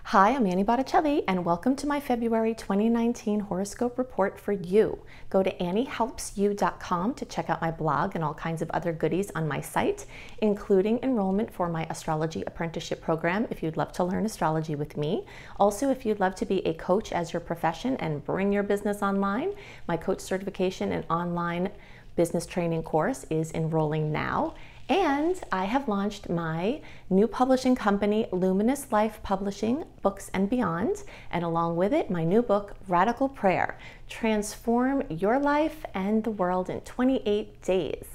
Hi, I'm Annie Botticelli, and welcome to my February 2019 horoscope report for you. Go to anniehelpsyou.com to check out my blog and all kinds of other goodies on my site, including enrollment for my astrology apprenticeship program if you'd love to learn astrology with me. Also, if you'd love to be a coach as your profession and bring your business online, my coach certification and online business training course is enrolling now. And I have launched my new publishing company, Luminous Life Publishing, Books and Beyond, and along with it, my new book, Radical Prayer, Transform Your Life and the World in 28 Days.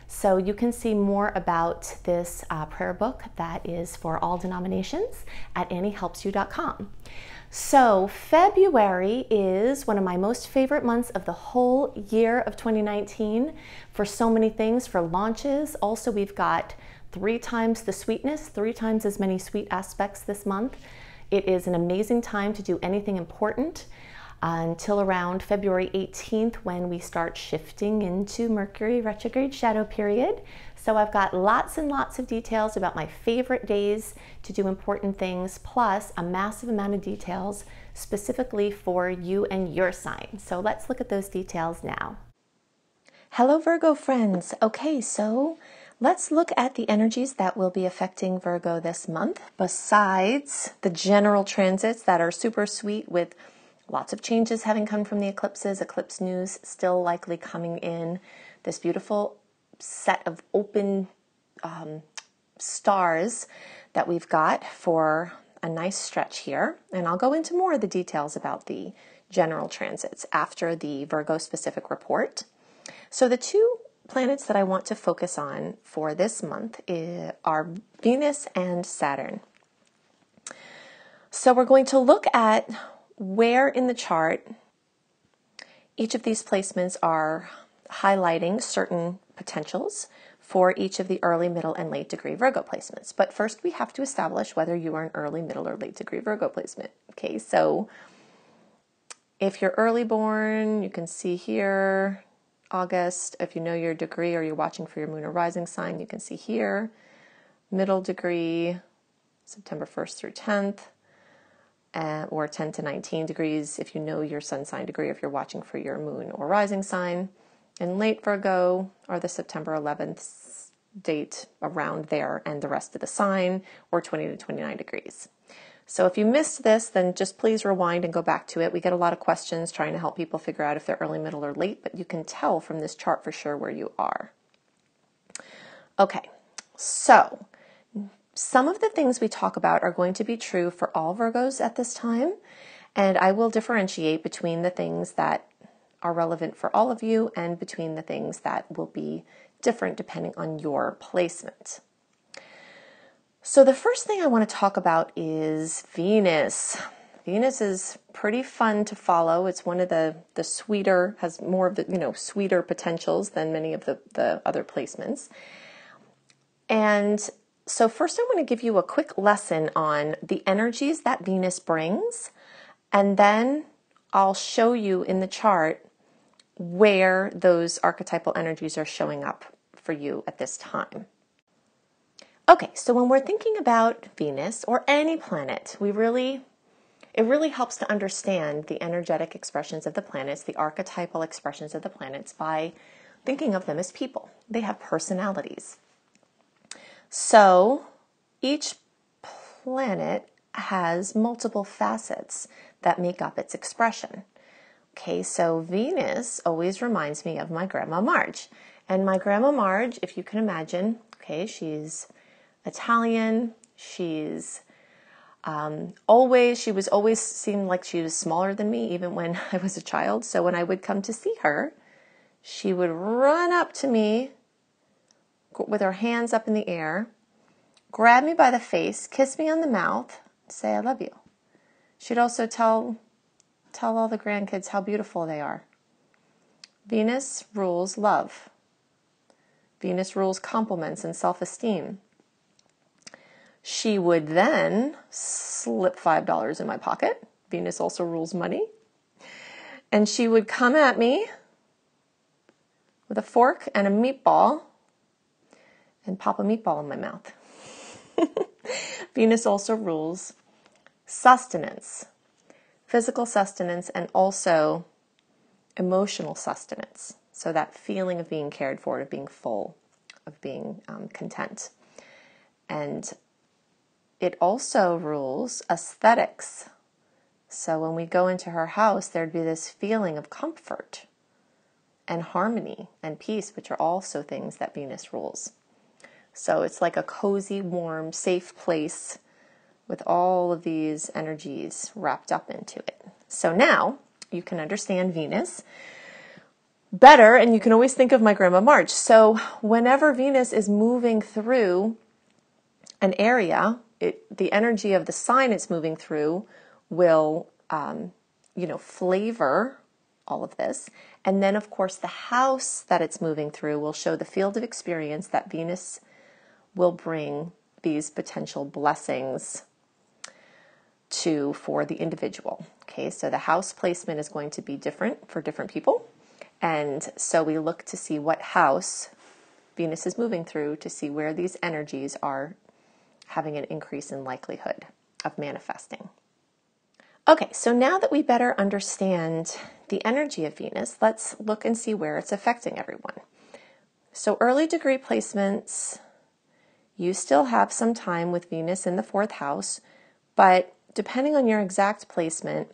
So you can see more about this prayer book that is for all denominations at anniehelpsyou.com. So February is one of my most favorite months of the whole year of 2019 for so many things, for launches. Also, we've got 3 times the sweetness, 3 times as many sweet aspects this month. It is an amazing time to do anything important until around February 18th when we start shifting into Mercury retrograde shadow period. So I've got lots and lots of details about my favorite days to do important things, plus a massive amount of details specifically for you and your sign. So let's look at those details now. Hello Virgo friends. Okay, so let's look at the energies that will be affecting Virgo this month, besides the general transits that are super sweet with lots of changes having come from the eclipses, eclipse news still likely coming in, this beautiful set of open stars that we've got for a nice stretch here. And I'll go into more of the details about the general transits after the Virgo specific report. So the 2 planets that I want to focus on for this month are Venus and Saturn. So we're going to look at where in the chart each of these placements are highlighting certain potentials for each of the early, middle, and late degree Virgo placements. But first we have to establish whether you are an early, middle, or late degree Virgo placement. Okay, so if you're early born, you can see here, August. If you know your degree or you're watching for your moon or rising sign, you can see here, middle degree, September 1st through 10th. Or 10 to 19 degrees if you know your sun sign degree, if you're watching for your moon or rising sign. And late Virgo are the September 11th date around there and the rest of the sign, or 20 to 29 degrees. So if you missed this, then just please rewind and go back to it. We get a lot of questions trying to help people figure out if they're early, middle, or late, but you can tell from this chart for sure where you are. Okay, so some of the things we talk about are going to be true for all Virgos at this time, and I will differentiate between the things that are relevant for all of you and between the things that will be different depending on your placement. So the first thing I want to talk about is Venus. Venus is pretty fun to follow. It's one of the sweeter, has more of the, sweeter potentials than many of the other placements. And so first I want to give you a quick lesson on the energies that Venus brings, and then I'll show you in the chart where those archetypal energies are showing up for you at this time. Okay, so when we're thinking about Venus or any planet, it really helps to understand the energetic expressions of the planets, the archetypal expressions of the planets, by thinking of them as people. They have personalities. So each planet has multiple facets that make up its expression. Okay, so Venus always reminds me of my Grandma Marge. And my Grandma Marge, if you can imagine, okay, she's Italian. She's she was always seemed like she was smaller than me, even when I was a child. So when I would come to see her, she would run up to me with her hands up in the air, grab me by the face, kiss me on the mouth, say, "I love you." She'd also tell all the grandkids how beautiful they are. Venus rules love. Venus rules compliments and self-esteem. She would then slip $5 in my pocket. Venus also rules money. And she would come at me with a fork and a meatball and pop a meatball in my mouth. Venus also rules Sustenance, physical sustenance, and also emotional sustenance. So that feeling of being cared for, of being full, of being content. And it also rules aesthetics. So when we go into her house, there'd be this feeling of comfort and harmony and peace, which are also things that Venus rules. So it's like a cozy, warm, safe place with all of these energies wrapped up into it. So now you can understand Venus better, and you can always think of my Grandma March. So whenever Venus is moving through an area, the energy of the sign it's moving through will, flavor all of this. And then, of course, the house that it's moving through will show the field of experience that Venus will bring these potential blessings to for the individual. Okay, so the house placement is going to be different for different people. And so we look to see what house Venus is moving through to see where these energies are having an increase in likelihood of manifesting. Okay, so now that we better understand the energy of Venus, let's look and see where it's affecting everyone. So early degree placements, you still have some time with Venus in the 4th house, but depending on your exact placement,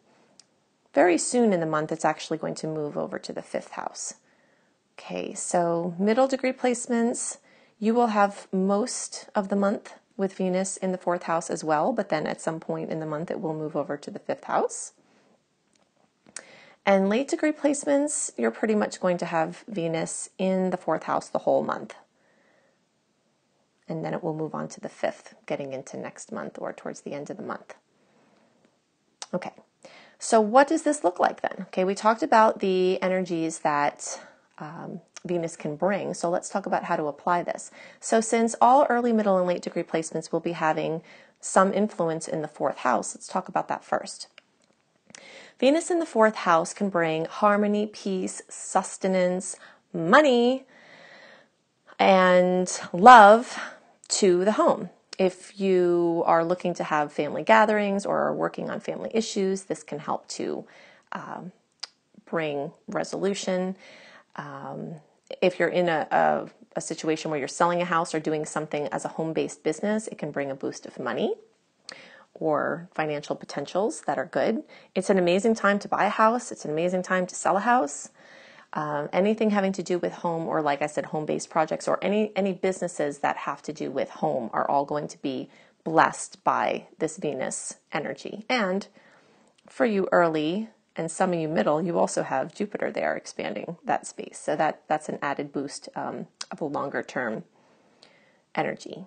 very soon in the month, it's actually going to move over to the 5th house. Okay, so middle degree placements, you will have most of the month with Venus in the 4th house as well, but then at some point in the month, it will move over to the 5th house. And late degree placements, you're pretty much going to have Venus in the 4th house the whole month. And then it will move on to the 5th, getting into next month or towards the end of the month. Okay, so what does this look like then? Okay, we talked about the energies that Venus can bring, so let's talk about how to apply this. So since all early, middle, and late degree placements will be having some influence in the 4th house, let's talk about that first. Venus in the 4th house can bring harmony, peace, sustenance, money, and love to the home. If you are looking to have family gatherings or are working on family issues, this can help to bring resolution. If you're in a situation where you're selling a house or doing something as a home-based business, it can bring a boost of money or financial potentials that are good. It's an amazing time to buy a house. It's an amazing time to sell a house. Anything having to do with home, or like I said, home-based projects, or any businesses that have to do with home are all going to be blessed by this Venus energy. And for you early and some of you middle, you also have Jupiter there expanding that space. So that's an added boost of a longer term energy.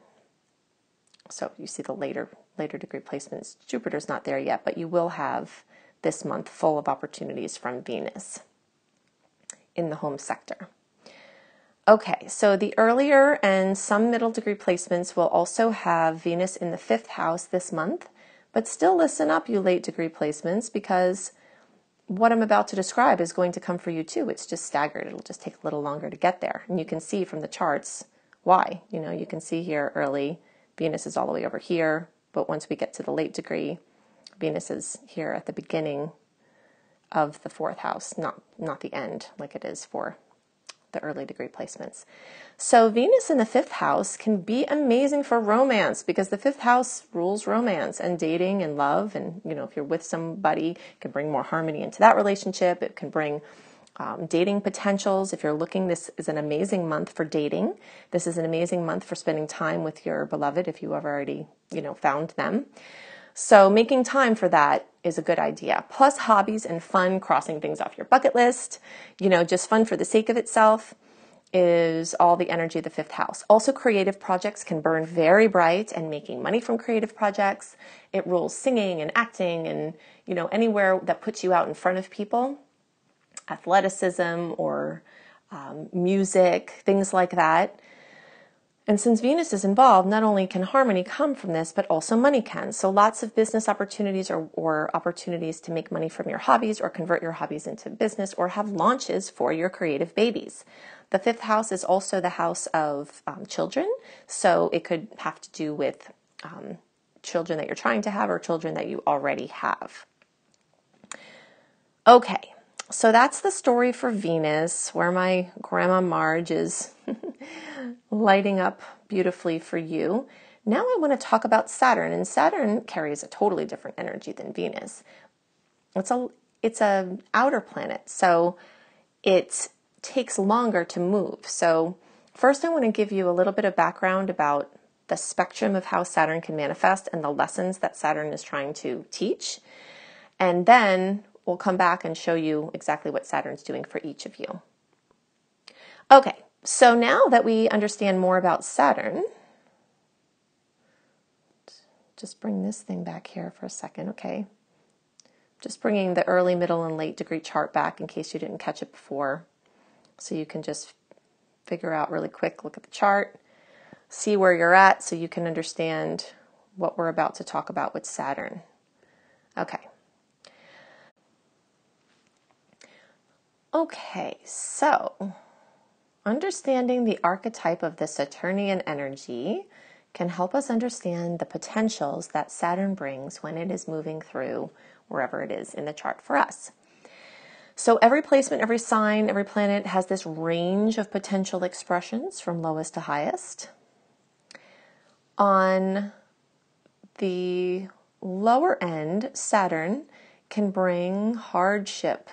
So you see the later degree placements. Jupiter's not there yet, but you will have this month full of opportunities from Venus in the home sector. Okay, so the earlier and some middle degree placements will also have Venus in the 5th house this month, but still listen up, you late degree placements, because what I'm about to describe is going to come for you too. It's just staggered. It'll just take a little longer to get there. And you can see from the charts why. You can see here early, Venus is all the way over here, but once we get to the late degree, Venus is here at the beginning of the 4th house, not the end like it is for the early degree placements. So Venus in the 5th house can be amazing for romance, because the 5th house rules romance and dating and love. And, if you're with somebody, it can bring more harmony into that relationship. It can bring dating potentials. If you're looking, this is an amazing month for dating. This is an amazing month for spending time with your beloved if you have already, found them. So making time for that is a good idea. Plus hobbies and fun, crossing things off your bucket list, just fun for the sake of itself, is all the energy of the 5th house. Also, creative projects can burn very bright, and making money from creative projects. It rules singing and acting and, anywhere that puts you out in front of people, athleticism or music, things like that. And since Venus is involved, not only can harmony come from this, but also money can. So lots of business opportunities or opportunities to make money from your hobbies, or convert your hobbies into business, or have launches for your creative babies. The 5th house is also the house of children. So it could have to do with children that you're trying to have or children that you already have. Okay, so that's the story for Venus, where my Grandma Marge is lighting up beautifully for you. Now I want to talk about Saturn, and Saturn carries a totally different energy than Venus. It's a outer planet, so it takes longer to move. So first I want to give you a little bit of background about the spectrum of how Saturn can manifest and the lessons that Saturn is trying to teach. And then we'll come back and show you exactly what Saturn's doing for each of you. Okay, so now that we understand more about Saturn, just bring this thing back here for a second, okay? Just bringing the early, middle, and late degree chart back in case you didn't catch it before. So you can just figure out really quick, look at the chart, see where you're at so you can understand what we're about to talk about with Saturn. Okay. Okay, so understanding the archetype of the Saturnian energy can help us understand the potentials that Saturn brings when it is moving through wherever it is in the chart for us. So every placement, every sign, every planet has this range of potential expressions from lowest to highest. On the lower end, Saturn can bring hardship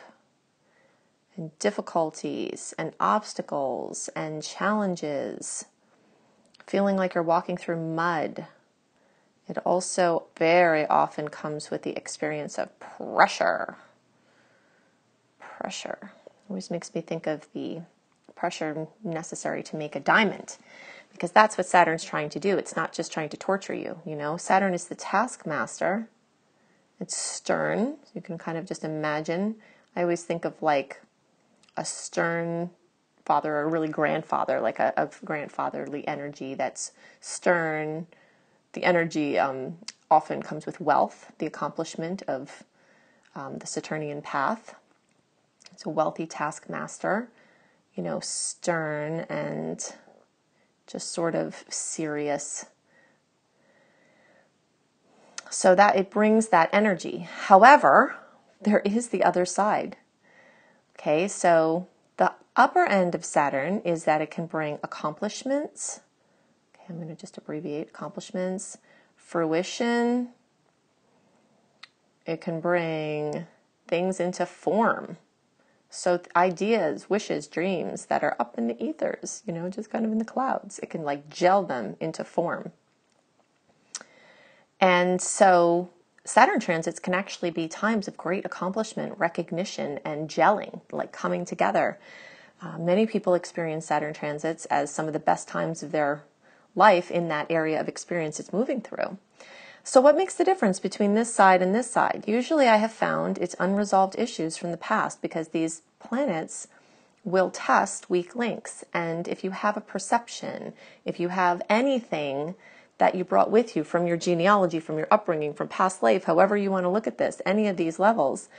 and difficulties and obstacles and challenges, feeling like you're walking through mud. It also very often comes with the experience of pressure. Pressure always makes me think of the pressure necessary to make a diamond, because that's what Saturn's trying to do. It's not just trying to torture you, you know. Saturn is the taskmaster. It's stern. You can kind of just imagine. I always think of like a stern father or really grandfather, like a grandfatherly energy that's stern. The energy often comes with wealth, the accomplishment of the Saturnian path. It's a wealthy taskmaster, you know, stern and just sort of serious. So that it brings that energy. However, there is the other side. Okay, so the upper end of Saturn is that it can bring accomplishments. Okay, I'm going to just abbreviate accomplishments, fruition. It can bring things into form. So ideas, wishes, dreams that are up in the ethers, you know, just kind of in the clouds. It can like gel them into form. And so Saturn transits can actually be times of great accomplishment, recognition, and gelling, like coming together. Many people experience Saturn transits as some of the best times of their life in that area of experience it's moving through. So what makes the difference between this side and this side? Usually I have found it's unresolved issues from the past, because these planets will test weak links. And if you have a perception, if you have anything that you brought with you from your genealogy, from your upbringing, from past life, however you want to look at this, any of these levels,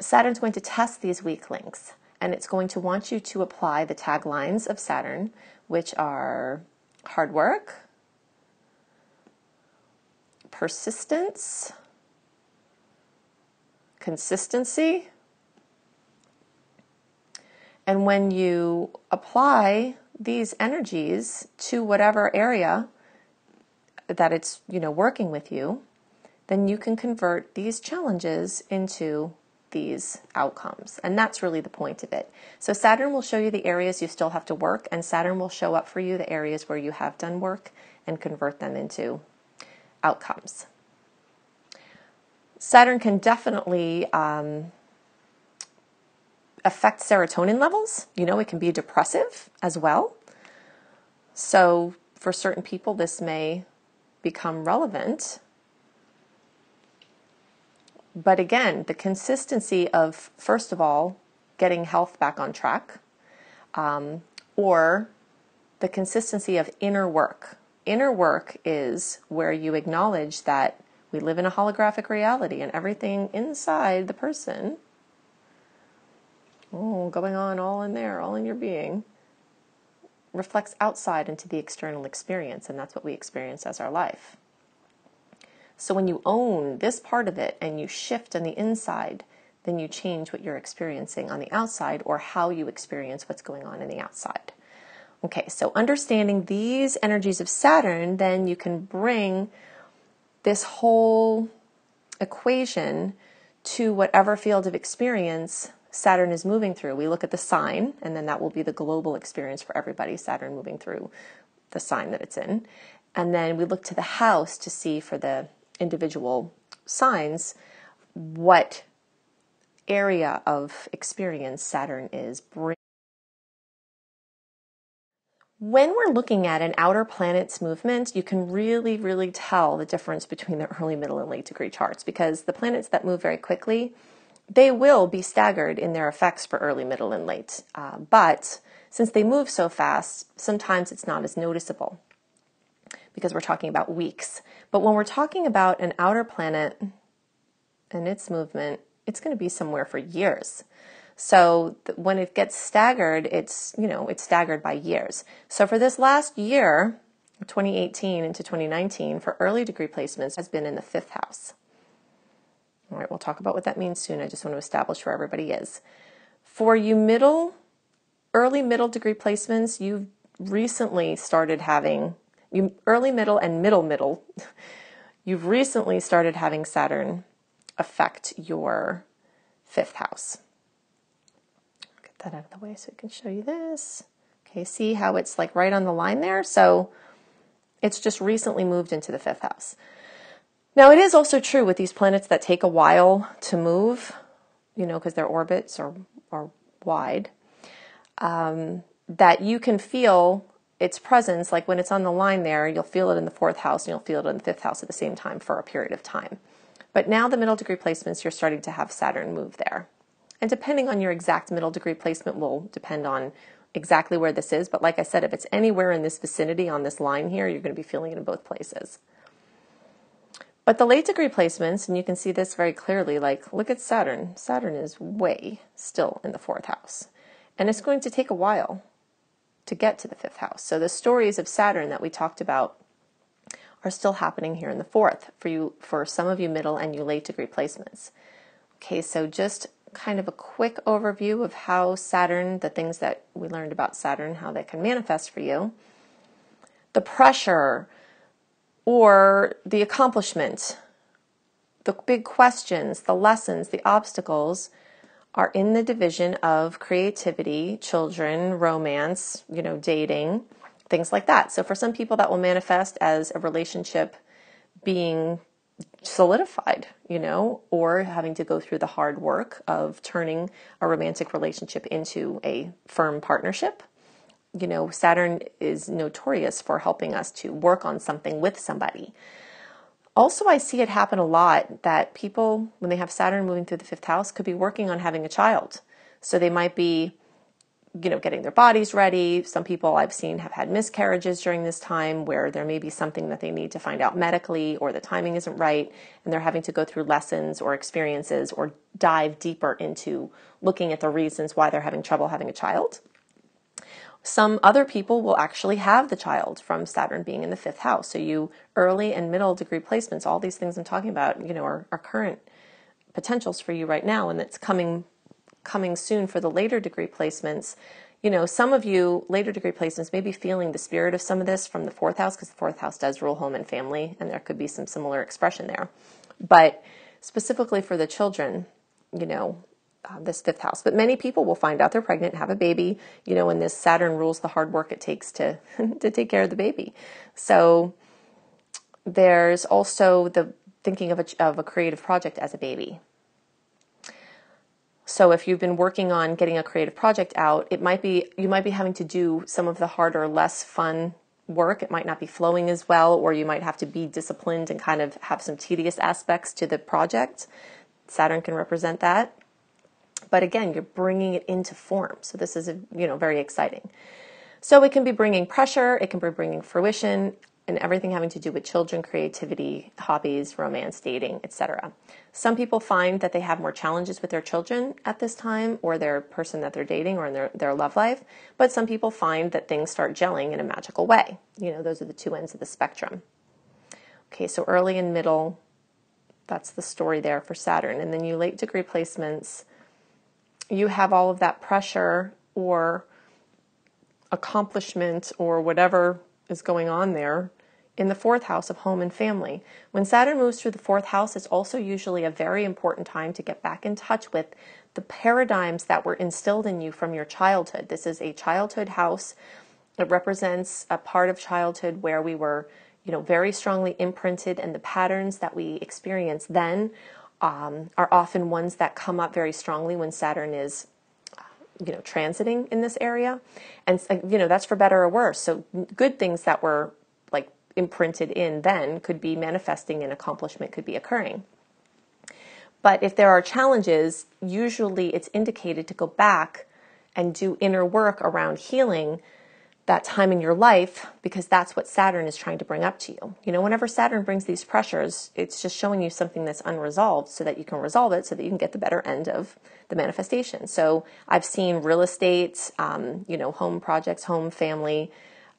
Saturn's going to test these weak links. And it's going to want you to apply the taglines of Saturn, which are hard work, persistence, consistency. And when you apply these energies to whatever area that it's, you know, working with you, then you can convert these challenges into these outcomes. And that's really the point of it. So Saturn will show you the areas you still have to work, and Saturn will show up for you the areas where you have done work and convert them into outcomes. Saturn can definitely affect serotonin levels. You know, it can be depressive as well. So for certain people, this may become relevant. But again, the consistency of, first of all, getting health back on track, or the consistency of inner work. Inner work is where you acknowledge that we live in a holographic reality, and everything inside the person, going on all in there, all in your being, reflects outside into the external experience, and that's what we experience as our life. So when you own this part of it and you shift on the inside, then you change what you're experiencing on the outside, or how you experience what's going on in the outside. Okay, so understanding these energies of Saturn, then you can bring this whole equation to whatever field of experience Saturn is moving through. We look at the sign, and then that will be the global experience for everybody, Saturn moving through the sign that it's in. And then we look to the house to see for the individual signs what area of experience Saturn is bringing. When we're looking at an outer planet's movement, you can really, really tell the difference between the early, middle, and late degree charts, because the planets that move very quickly, they will be staggered in their effects for early, middle, and late. But since they move so fast, sometimes it's not as noticeable because we're talking about weeks. But when we're talking about an outer planet and its movement, it's going to be somewhere for years. So when it gets staggered, it's staggered by years. So for this last year, 2018 into 2019, for early degree placements, has been in the 5th house. All right, we'll talk about what that means soon. I just want to establish where everybody is. For you early middle degree placements, you've recently started having, early middle and middle, you've recently started having Saturn affect your 5th house. That out of the way so I can show you this. Okay, see how it's like right on the line there? So it's just recently moved into the 5th house. Now, it is also true with these planets that take a while to move, because their orbits are wide, that you can feel its presence. Like when it's on the line there, you'll feel it in the 4th house and you'll feel it in the 5th house at the same time for a period of time. But now the middle degree placements, you're starting to have Saturn move there. And depending on your exact middle degree placement will depend on exactly where this is. But like I said, if it's anywhere in this vicinity on this line here, you're going to be feeling it in both places. But the late degree placements, and you can see this very clearly, like look at Saturn. Saturn is way still in the 4th house. And it's going to take a while to get to the 5th house. So the stories of Saturn that we talked about are still happening here in the 4th for some of you middle and you late degree placements. Okay, so just kind of a quick overview of how Saturn, the things that we learned about Saturn, how they can manifest for you. The pressure or the accomplishment, the big questions, the lessons, the obstacles are in the division of creativity, children, romance, dating, things like that. So for some people that will manifest as a relationship being solidified, or having to go through the hard work of turning a romantic relationship into a firm partnership. Saturn is notorious for helping us to work on something with somebody. Also, I see it happen a lot that people, when they have Saturn moving through the 5th house, could be working on having a child. So they might be getting their bodies ready. Some people I've seen have had miscarriages during this time where there may be something that they need to find out medically, or the timing isn't right, and they're having to go through lessons or experiences or dive deeper into looking at the reasons why they're having trouble having a child. Some other people will actually have the child from Saturn being in the 5th house. So you early and middle degree placements, all these things I'm talking about, are current potentials for you right now, and it's coming soon for the later degree placements. Some of you later degree placements may be feeling the spirit of some of this from the 4th house, because the 4th house does rule home and family, and there could be some similar expression there. But specifically for the children, this 5th house. But many people will find out they're pregnant, have a baby, and this Saturn rules the hard work it takes to to take care of the baby. So there's also the thinking of a creative project as a baby. So if you've been working on getting a creative project out, you might be having to do some of the harder, less fun work. It might not be flowing as well, or you might have to be disciplined and kind of have some tedious aspects to the project. Saturn can represent that. But again, you're bringing it into form. So this is, very exciting. So it can be bringing pressure, it can be bringing fruition, and everything having to do with children, creativity, hobbies, romance, dating, etc. Some people find that they have more challenges with their children at this time, or their person that they're dating, or in their love life. But some people find that things start gelling in a magical way. Those are the two ends of the spectrum. Okay, so early and middle That's the story there for Saturn. And then you late degree placements, you have all of that pressure or accomplishment or whatever is going on there in the fourth house of home and family. When Saturn moves through the fourth house, it's also usually a very important time to get back in touch with the paradigms that were instilled in you from your childhood. This is a childhood house. It represents a part of childhood where we were, very strongly imprinted, and the patterns that we experience then are often ones that come up very strongly when Saturn is transiting in this area. And, that's for better or worse. So good things that were like imprinted in then could be manifesting, and accomplishment could be occurring. But if there are challenges, usually it's indicated to go back and do inner work around healing that time in your life, because that's what Saturn is trying to bring up to you. Whenever Saturn brings these pressures, it's just showing you something that's unresolved so that you can resolve it, so that you can get the better end of the manifestation. So I've seen real estate, home projects, home, family,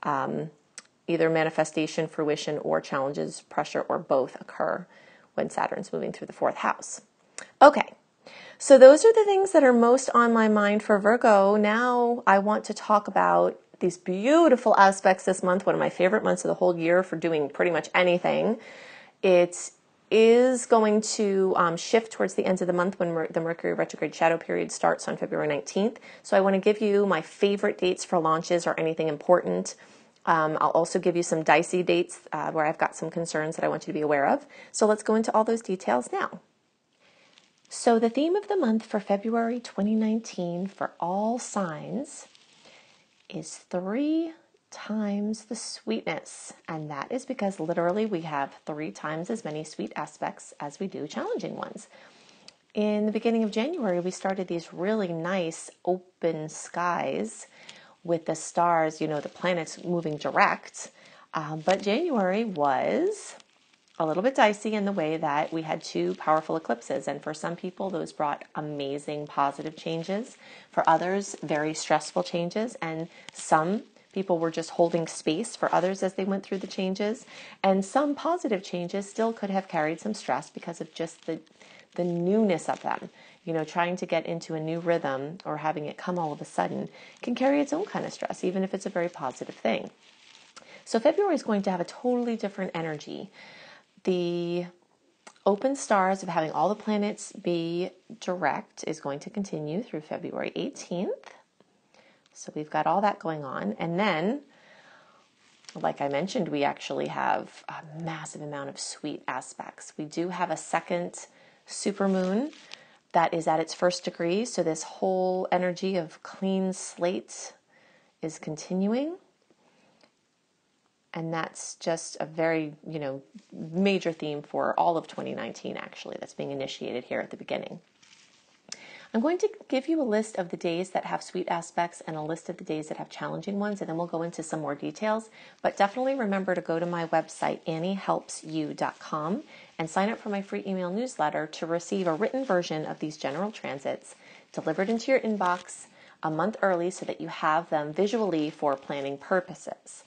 either manifestation, fruition, or challenges, pressure, or both occur when Saturn's moving through the fourth house. Okay. So those are the things that are most on my mind for Virgo. Now I want to talk about these beautiful aspects this month, one of my favorite months of the whole year for doing pretty much anything. It is going to shift towards the end of the month when the Mercury retrograde shadow period starts on February 19th. So I want to give you my favorite dates for launches or anything important. I'll also give you some dicey dates where I've got some concerns that I want you to be aware of. So let's go into all those details now. So the theme of the month for February 2019 for all signs is 3 times the sweetness. And that is because literally we have 3 times as many sweet aspects as we do challenging ones. In the beginning of January, we started these really nice open skies with the stars, the planets moving direct. But January was a little bit dicey in the way that we had 2 powerful eclipses. And for some people, those brought amazing positive changes. For others, very stressful changes. And some people were just holding space for others as they went through the changes. And some positive changes still could have carried some stress because of just the newness of them. Trying to get into a new rhythm or having it come all of a sudden can carry its own kind of stress, even if it's a very positive thing. So February is going to have a totally different energy. The open stars of having all the planets be direct is going to continue through February 18th. So we've got all that going on. And then, like I mentioned, we actually have a massive amount of sweet aspects. We do have a second supermoon that is at its 1st degree. So this whole energy of clean slate is continuing. And that's just a very, major theme for all of 2019, actually, that's being initiated here at the beginning. I'm going to give you a list of the days that have sweet aspects and a list of the days that have challenging ones, and then we'll go into some more details. But definitely remember to go to my website, anniehelpsyou.com, and sign up for my free email newsletter to receive a written version of these general transits delivered into your inbox a month early so that you have them visually for planning purposes.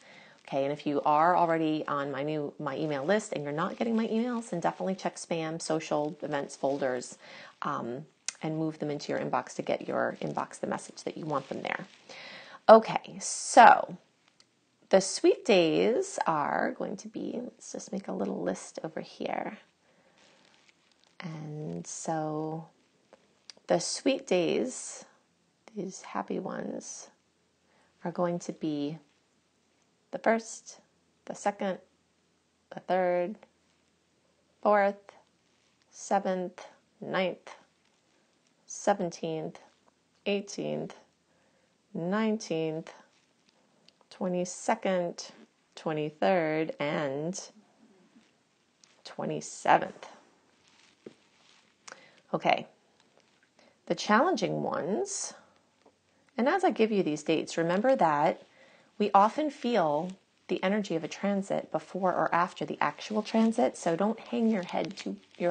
Okay, and if you are already on my email list and you're not getting my emails, then definitely check spam, social, events folders, and move them into your inbox to get your inbox the message that you want them there. Okay, so the sweet days are going to be, let's just make a little list over here. And so the sweet days, these happy ones, are going to be the 1st, the 2nd, the 3rd, 4th, 7th, 9th, 17th, 18th, 19th, 22nd, 23rd, and 27th. Okay, the challenging ones, and as I give you these dates, remember that we often feel the energy of a transit before or after the actual transit, so don't hang your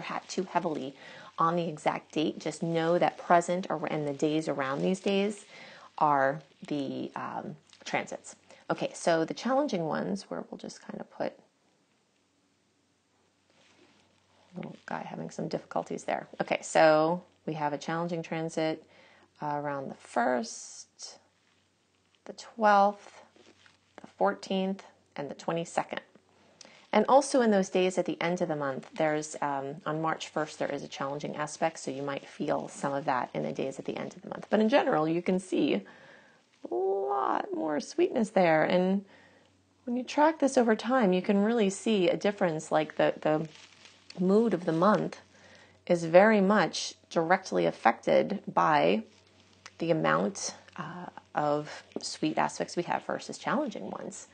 hat too heavily on the exact date. Just know that present and the days around these days are the transits. Okay, so the challenging ones, where we'll just kind of put Little guy having some difficulties there. Okay, so we have a challenging transit around the 1st, the 12th, the 14th, and the 22nd. And also in those days at the end of the month, there's, on March 1st, there is a challenging aspect, so you might feel some of that in the days at the end of the month. But in general, you can see a lot more sweetness there. And when you track this over time, you can really see a difference, like the mood of the month is very much directly affected by the amount of sweet aspects we have versus challenging ones.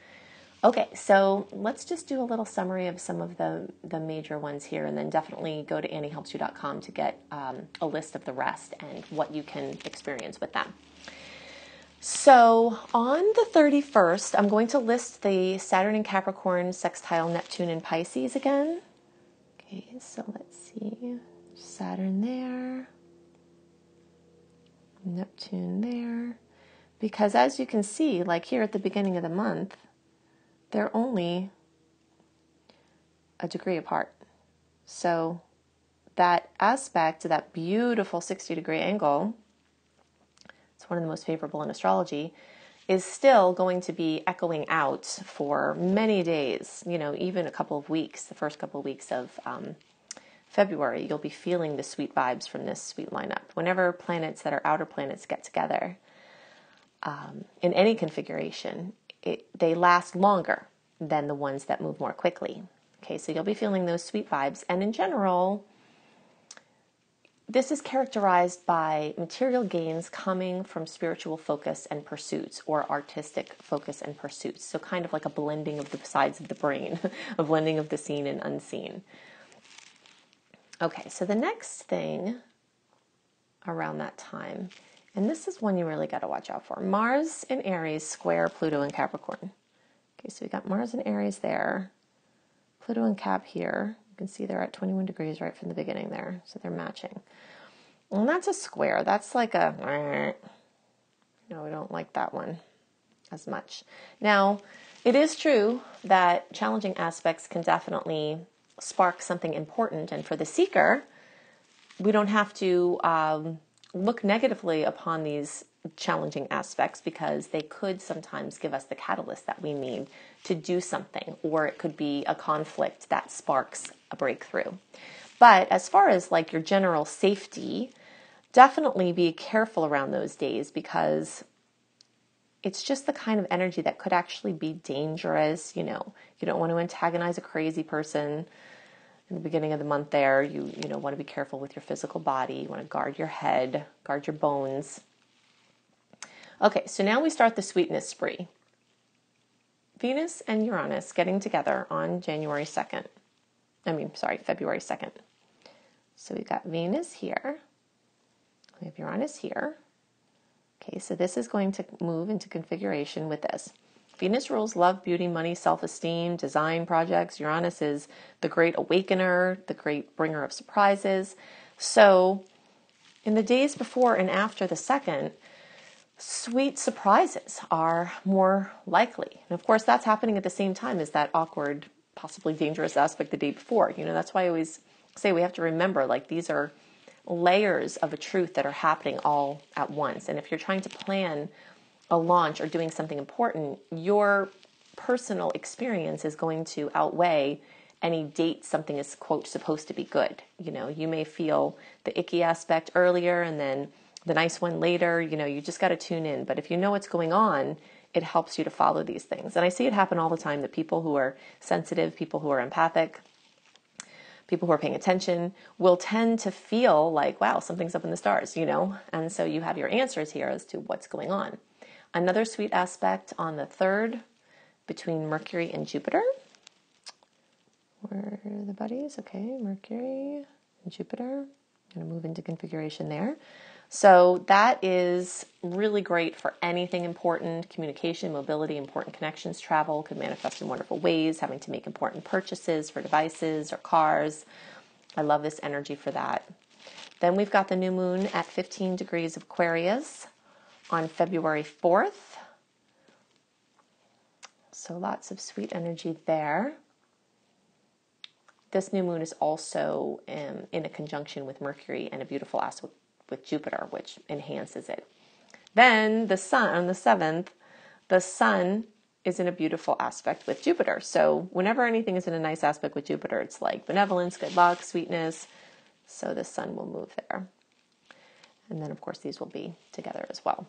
Okay, so let's just do a little summary of some of the major ones here, and then definitely go to AnnieHelpsYou.com to get a list of the rest and what you can experience with them. So on the 31st, I'm going to list the Saturn in Capricorn, sextile Neptune in Pisces again. Okay, so let's see. Saturn there. Neptune there. Because as you can see, like here at the beginning of the month, they're only a degree apart. So that aspect, that beautiful 60-degree angle, it's one of the most favorable in astrology, is still going to be echoing out for many days, even a couple of weeks, the first couple of weeks of February. You'll be feeling the sweet vibes from this sweet lineup. Whenever planets that are outer planets get together, in any configuration, they last longer than the ones that move more quickly. Okay, so you'll be feeling those sweet vibes. And in general, this is characterized by material gains coming from spiritual focus and pursuits, or artistic focus and pursuits. So kind of like a blending of the sides of the brain, a blending of the seen and unseen. Okay, so the next thing around that time, and this is one you really got to watch out for. Mars in Aries square Pluto in Capricorn. Okay, so we got Mars in Aries there. Pluto in Cap here. You can see they're at 21 degrees right from the beginning there. So they're matching. And that's a square. That's like a, we don't like that one as much. Now, it is true that challenging aspects can definitely spark something important. And for the seeker, we don't have to look negatively upon these challenging aspects, because they could sometimes give us the catalyst that we need to do something, or it could be a conflict that sparks a breakthrough. But as far as like your general safety, definitely be careful around those days, because it's just the kind of energy that could actually be dangerous. You don't want to antagonize a crazy person in the beginning of the month there. You want to be careful with your physical body. You want to guard your head, guard your bones. Okay, so now we start the sweetness spree. Venus and Uranus getting together on February 2nd. So we've got Venus here. We have Uranus here. Okay, so this is going to move into configuration with this. Venus rules love, beauty, money, self-esteem, design projects. Uranus is the great awakener, the great bringer of surprises. So in the days before and after the 2nd, sweet surprises are more likely. And of course, that's happening at the same time as that awkward, possibly dangerous aspect the day before. That's why I always say we have to remember, like, these are layers of a truth that are happening all at once. And if you're trying to plan a launch or doing something important, your personal experience is going to outweigh any date something is, quote, supposed to be good. You may feel the icky aspect earlier and then the nice one later. You just got to tune in. But if you know what's going on, it helps you to follow these things. And I see it happen all the time, that people who are sensitive, people who are empathic, people who are paying attention will tend to feel like, wow, something's up in the stars, And so you have your answers here as to what's going on. Another sweet aspect on the 3rd between Mercury and Jupiter. Where are the buddies? Okay, Mercury and Jupiter. I'm going to move into configuration there. So that is really great for anything important: communication, mobility, important connections, travel, could manifest in wonderful ways, having to make important purchases for devices or cars. I love this energy for that. Then we've got the new moon at 15 degrees of Aquarius on February 4th. So lots of sweet energy there. this new moon is also in a conjunction with Mercury and a beautiful aspect with Jupiter, which enhances it. Then the sun, on the 7th, the sun is in a beautiful aspect with Jupiter. So whenever anything is in a nice aspect with Jupiter, it's like benevolence, good luck, sweetness. So the sun will move there. And then, of course, these will be together as well.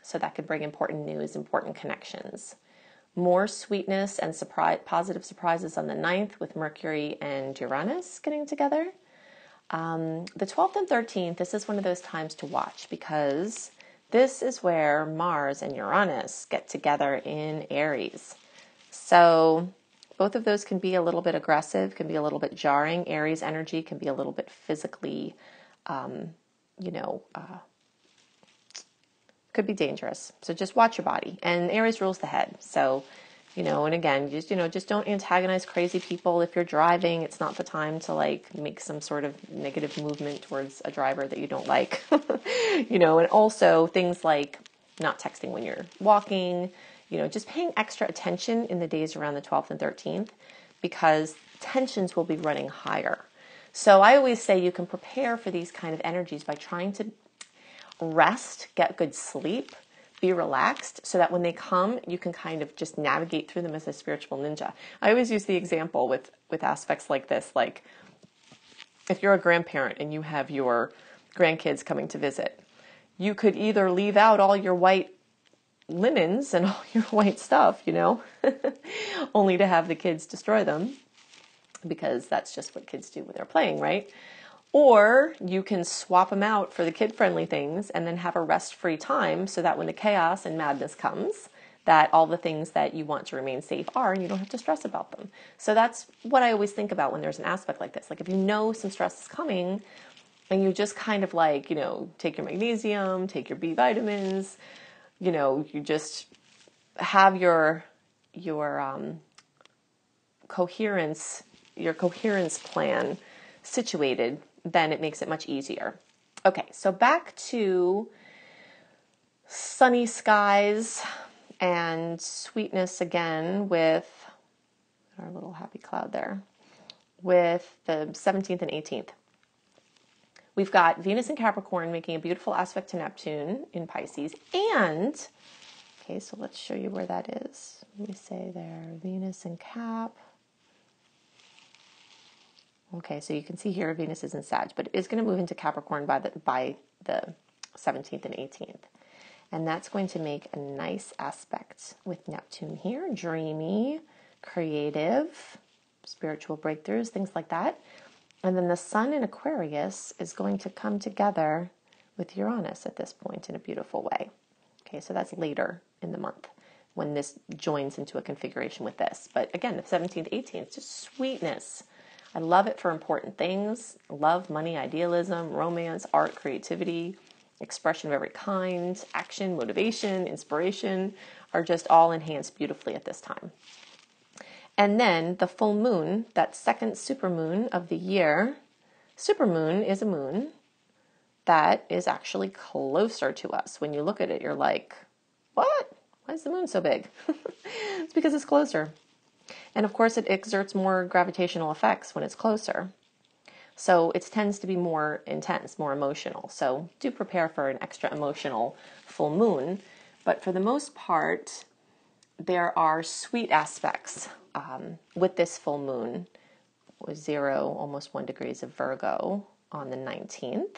So that could bring important news, important connections. More sweetness and positive surprises on the 9th with Mercury and Uranus getting together. The 12th and 13th, this is one of those times to watch because this is where Mars and Uranus get together in Aries. So both of those can be a little bit aggressive, can be a little bit jarring. Aries energy can be a little bit physically, could be dangerous. So just watch your body. And Aries rules the head. So, and again, just don't antagonize crazy people. If you're driving, it's not the time to like make some sort of negative movement towards a driver that you don't like, and also things like not texting when you're walking, just paying extra attention in the days around the 12th and 13th because tensions will be running higher. So I always say you can prepare for these kind of energies by trying to rest, get good sleep, be relaxed so that when they come, you can kind of just navigate through them as a spiritual ninja. I always use the example with aspects like this, like if you're a grandparent and you have your grandkids coming to visit, you could either leave out all your white linens and all your white stuff, only to have the kids destroy them because that's just what kids do when they're playing, right? Or you can swap them out for the kid-friendly things and then have a rest-free time so that when the chaos and madness comes, that all the things that you want to remain safe are and you don't have to stress about them. So that's what I always think about when there's an aspect like this. Like if you know some stress is coming and you just kind of like, take your magnesium, take your B vitamins, you just have your coherence plan situated, then it makes it much easier. Okay, so back to sunny skies and sweetness again with our little happy cloud there, with the 17th and 18th. We've got Venus in Capricorn making a beautiful aspect to Neptune in Pisces. And, okay, so let's show you where that is. Let me say there, Venus in Cap. Okay, so you can see here Venus is in Sag, but it is going to move into Capricorn by the 17th and 18th. And that's going to make a nice aspect with Neptune here. Dreamy, creative, spiritual breakthroughs, things like that. And then the Sun in Aquarius is going to come together with Uranus at this point in a beautiful way. Okay, so that's later in the month when this joins into a configuration with this. But again, the 17th, 18th, just sweetness. I love it for important things. Love, money, idealism, romance, art, creativity, expression of every kind, action, motivation, inspiration are just all enhanced beautifully at this time. And then the full moon, that second supermoon of the year. Supermoon is a moon that is actually closer to us. When you look at it, you're like, what? Why is the moon so big? It's because it's closer. And of course, it exerts more gravitational effects when it's closer. So it tends to be more intense, more emotional. So do prepare for an extra emotional full moon. But for the most part, there are sweet aspects with this full moon, with 0, almost 1 degrees of Virgo on the 19th.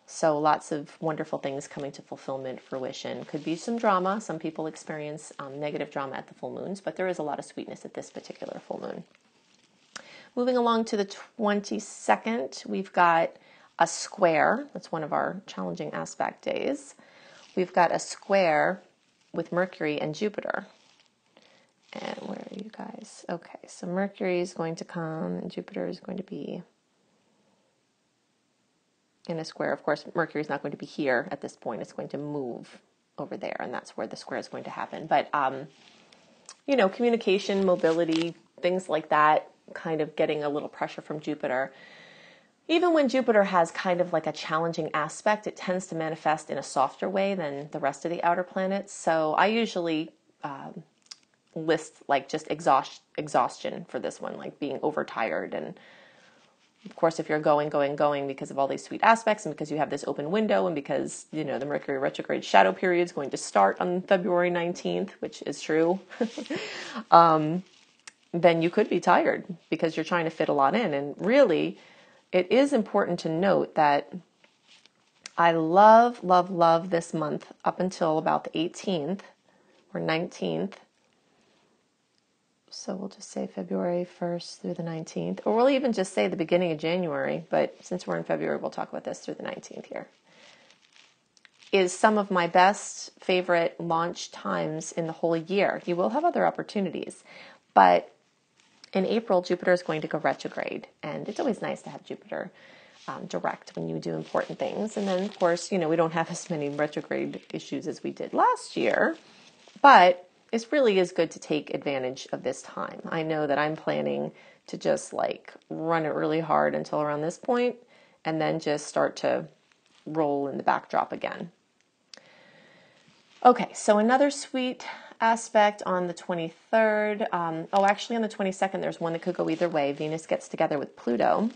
So lots of wonderful things coming to fulfillment, fruition. Could be some drama. Some people experience negative drama at the full moons, but there is a lot of sweetness at this particular full moon. Moving along to the 22nd, we've got a square. That's one of our challenging aspect days. We've got a square with Mercury and Jupiter. And where are you guys? Okay, so Mercury is going to come and Jupiter is going to be in a square. Of course, Mercury is not going to be here at this point. It's going to move over there, and that's where the square is going to happen. But, communication, mobility, things like that, kind of getting a little pressure from Jupiter. Even when Jupiter has kind of like a challenging aspect, it tends to manifest in a softer way than the rest of the outer planets. So I usually list like just exhaustion for this one, like being overtired. And of course, if you're going because of all these sweet aspects and because you have this open window and because, the Mercury retrograde shadow period is going to start on February 19th, which is true, then you could be tired because you're trying to fit a lot in. And really, it is important to note that I love, love, love this month up until about the 18th or 19th. So we'll just say February 1st through the 19th, or we'll even just say the beginning of January, but since we're in February, we'll talk about this through the 19th here, is some of my best favorite launch times in the whole year. You will have other opportunities, but in April, Jupiter is going to go retrograde, and it's always nice to have Jupiter direct when you do important things. And then, of course, we don't have as many retrograde issues as we did last year, but it really is good to take advantage of this time. I know that I'm planning to just run it really hard until around this point, and then just start to roll in the backdrop again. Okay, so another sweet aspect on the 23rd. Actually on the 22nd, there's one that could go either way. Venus gets together with Pluto.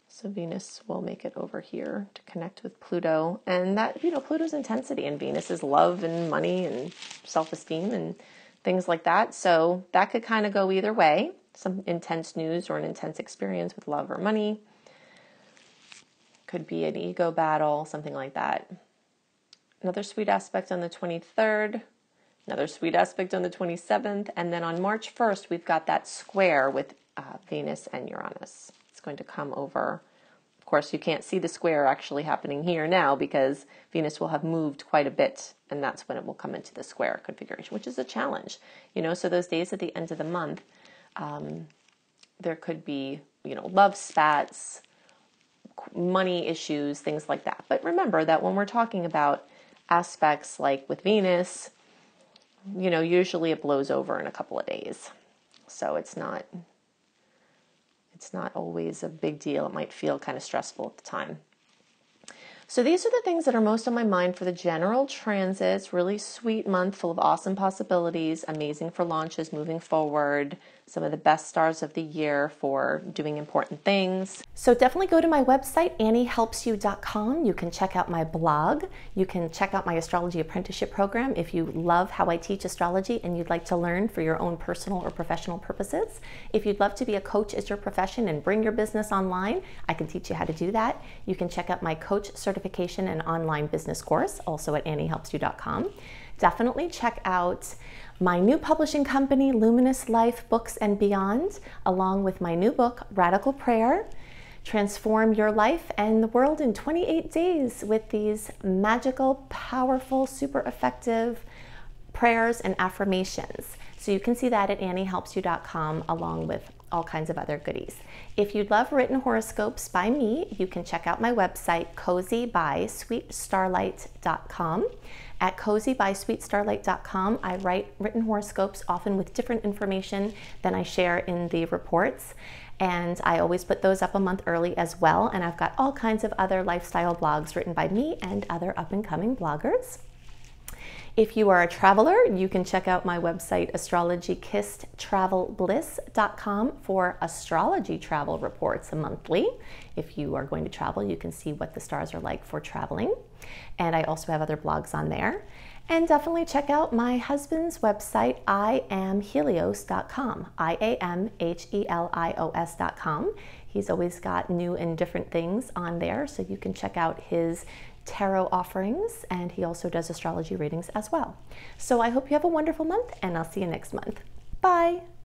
So Venus will make it over here to connect with Pluto. And that, Pluto's intensity, and Venus is love and money and self-esteem and things like that. So that could kind of go either way. Some intense news or an intense experience with love or money. Could be an ego battle, something like that. Another sweet aspect on the 23rd, another sweet aspect on the 27th, and then on March 1st, we've got that square with Venus and Uranus. It's going to come over. Of course, you can't see the square actually happening here now because Venus will have moved quite a bit, and that's when it will come into the square configuration, which is a challenge. So those days at the end of the month, there could be, love spats, money issues, things like that. But remember that when we're talking about aspects like with Venus, usually it blows over in a couple of days. So it's not always a big deal. It might feel kind of stressful at the time. So these are the things that are most on my mind for the general transits. Really sweet month full of awesome possibilities, amazing for launches moving forward, some of the best stars of the year for doing important things. So definitely go to my website, anniehelpsyou.com. You can check out my blog. You can check out my astrology apprenticeship program if you love how I teach astrology and you'd like to learn for your own personal or professional purposes. If you'd love to be a coach as your profession and bring your business online, I can teach you how to do that. You can check out my coach certification and online business course, also at anniehelpsyou.com. Definitely check out my new publishing company, Luminous Life Books and Beyond, along with my new book, Radical Prayer, Transform Your Life and the World in 28 Days with these magical, powerful, super effective prayers and affirmations. So you can see that at anniehelpsyou.com along with all kinds of other goodies. If you'd love written horoscopes by me, you can check out my website, cozybysweetstarlight.com. At cozybysweetstarlight.com, I write written horoscopes, often with different information than I share in the reports. And I always put those up a month early as well. And I've got all kinds of other lifestyle blogs written by me and other up-and-coming bloggers. If you are a traveler, you can check out my website, astrologykissedtravelbliss.com, for astrology travel reports monthly. If you are going to travel, you can see what the stars are like for traveling. And I also have other blogs on there. And definitely check out my husband's website, iamhelios.com, iamhelios.com. He's always got new and different things on there, so you can check out his tarot offerings, and he also does astrology readings as well. So I hope you have a wonderful month, and I'll see you next month. Bye!